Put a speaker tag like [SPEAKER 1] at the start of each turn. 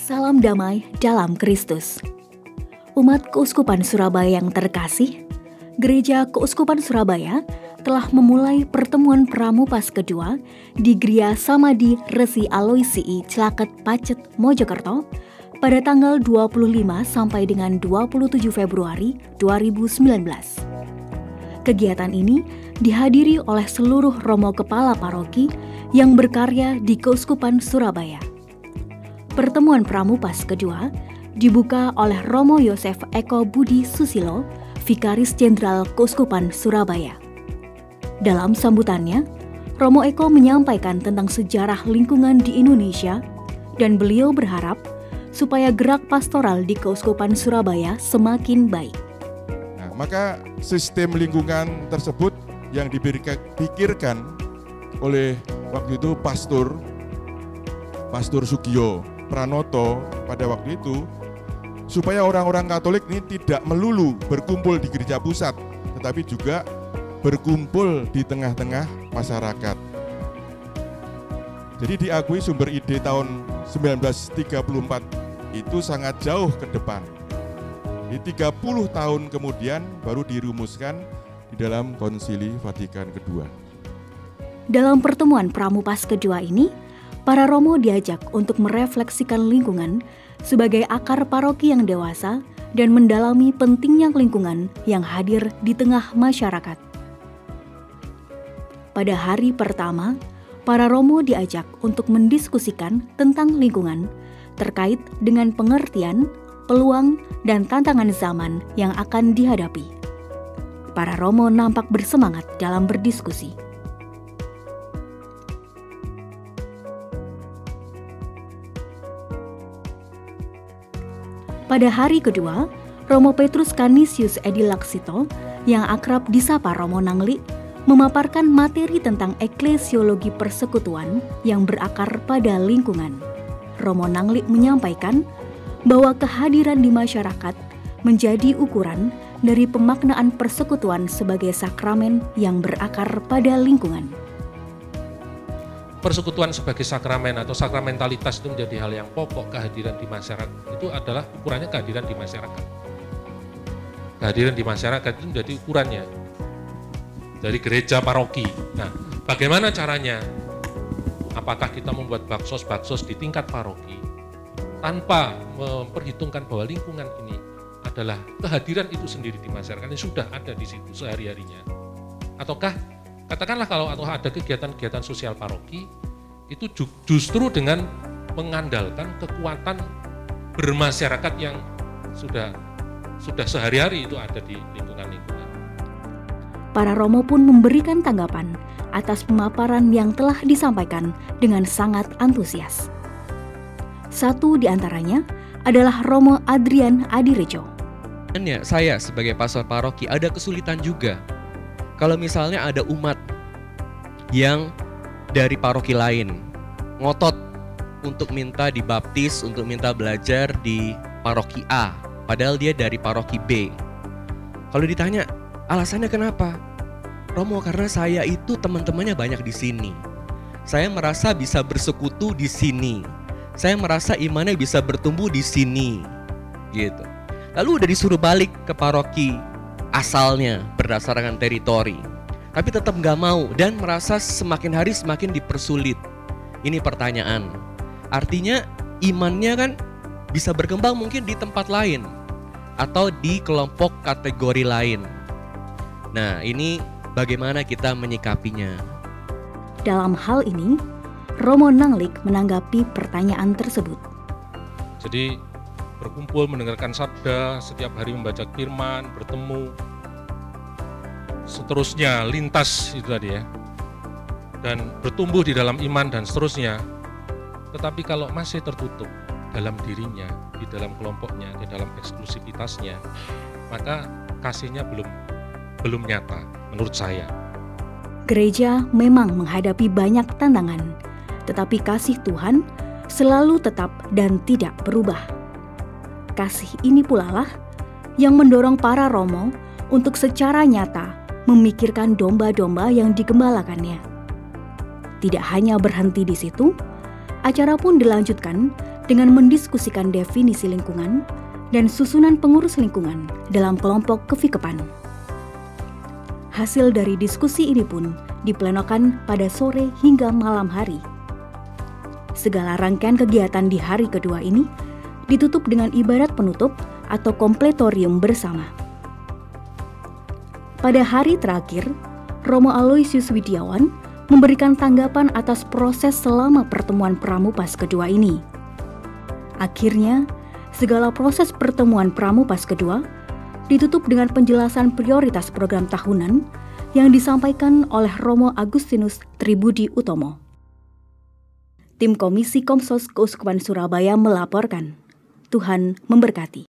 [SPEAKER 1] Salam damai dalam Kristus. Umat Keuskupan Surabaya yang terkasih, Gereja Keuskupan Surabaya telah memulai pertemuan Pramupas kedua di Gria Samadhi Resi Aloisii Celaket Pacet, Mojokerto pada tanggal 25 sampai dengan 27 Februari 2019. Kegiatan ini dihadiri oleh seluruh romo kepala paroki yang berkarya di Keuskupan Surabaya. Pertemuan Pramupas kedua dibuka oleh Romo Yosef Eko Budi Susilo, Vikaris Jenderal Keuskupan Surabaya. Dalam sambutannya, Romo Eko menyampaikan tentang sejarah lingkungan di Indonesia dan beliau berharap supaya gerak pastoral di Keuskupan Surabaya semakin baik.
[SPEAKER 2] Maka sistem lingkungan tersebut yang dipikirkan oleh waktu itu Pastor Sugio Pranoto pada waktu itu, supaya orang-orang Katolik ini tidak melulu berkumpul di gereja pusat, tetapi juga berkumpul di tengah-tengah masyarakat. Jadi diakui sumber ide tahun 1934 itu sangat jauh ke depan. Di 30 tahun kemudian baru dirumuskan di dalam Konsili Vatikan kedua.
[SPEAKER 1] Dalam pertemuan Pramupas kedua ini, para romo diajak untuk merefleksikan lingkungan sebagai akar paroki yang dewasa dan mendalami pentingnya lingkungan yang hadir di tengah masyarakat. Pada hari pertama, para romo diajak untuk mendiskusikan tentang lingkungan terkait dengan pengertian, peluang, dan tantangan zaman yang akan dihadapi. Para romo nampak bersemangat dalam berdiskusi. Pada hari kedua, Romo Petrus Canisius Edi Laksito yang akrab disapa Romo Nangli memaparkan materi tentang eklesiologi persekutuan yang berakar pada lingkungan. Romo Nangli menyampaikan bahwa kehadiran di masyarakat menjadi ukuran dari pemaknaan persekutuan sebagai sakramen yang berakar pada lingkungan.
[SPEAKER 3] Persekutuan sebagai sakramen atau sakramentalitas itu menjadi hal yang pokok. Kehadiran di masyarakat itu adalah ukurannya kehadiran di masyarakat. Kehadiran di masyarakat itu menjadi ukurannya dari gereja paroki. Nah, bagaimana caranya? Apakah kita membuat baksos-baksos di tingkat paroki tanpa memperhitungkan bahwa lingkungan ini adalah kehadiran itu sendiri di masyarakat yang sudah ada di situ sehari-harinya? Ataukah katakanlah kalau ada kegiatan-kegiatan sosial paroki itu justru dengan mengandalkan kekuatan bermasyarakat yang sudah sehari-hari itu ada di lingkungan-lingkungan.
[SPEAKER 1] Para romo pun memberikan tanggapan atas pemaparan yang telah disampaikan dengan sangat antusias. Satu di antaranya adalah Romo Adrian Adirejo.
[SPEAKER 4] Saya sebagai pastor paroki ada kesulitan juga. Kalau misalnya ada umat yang dari paroki lain ngotot untuk minta dibaptis, untuk minta belajar di paroki A, padahal dia dari paroki B. Kalau ditanya, alasannya kenapa? Romo, karena saya itu teman-temannya banyak di sini. Saya merasa bisa bersekutu di sini. Saya merasa imannya bisa bertumbuh di sini, gitu. Lalu udah disuruh balik ke paroki asalnya berdasarkan teritori, tapi tetap nggak mau dan merasa semakin hari semakin dipersulit. Ini pertanyaan. Artinya imannya kan bisa berkembang mungkin di tempat lain atau di kelompok kategori lain. Nah, ini bagaimana kita menyikapinya?
[SPEAKER 1] Dalam hal ini, Romo Nanglik menanggapi pertanyaan tersebut.
[SPEAKER 3] Jadi berkumpul mendengarkan sabda, setiap hari membaca firman, bertemu, seterusnya lintas itu tadi ya, dan bertumbuh di dalam iman dan seterusnya. Tetapi kalau masih tertutup dalam dirinya, di dalam kelompoknya, di dalam eksklusivitasnya, maka kasihnya belum nyata menurut saya.
[SPEAKER 1] Gereja memang menghadapi banyak tantangan, tetapi kasih Tuhan selalu tetap dan tidak berubah. Kasih ini pula lah yang mendorong para romo untuk secara nyata memikirkan domba-domba yang digembalakannya. Tidak hanya berhenti di situ, acara pun dilanjutkan dengan mendiskusikan definisi lingkungan dan susunan pengurus lingkungan dalam kelompok kefikepan. Hasil dari diskusi ini pun diplenokan pada sore hingga malam hari. Segala rangkaian kegiatan di hari kedua ini ditutup dengan ibadat penutup atau kompletorium bersama. Pada hari terakhir, Romo Aloysius Widiawan memberikan tanggapan atas proses selama pertemuan Pramupas kedua ini. Akhirnya, segala proses pertemuan Pramupas kedua ditutup dengan penjelasan prioritas program tahunan yang disampaikan oleh Romo Agustinus Tribudi Utomo. Tim Komisi Komsos Keuskupan Surabaya melaporkan. Tuhan memberkati.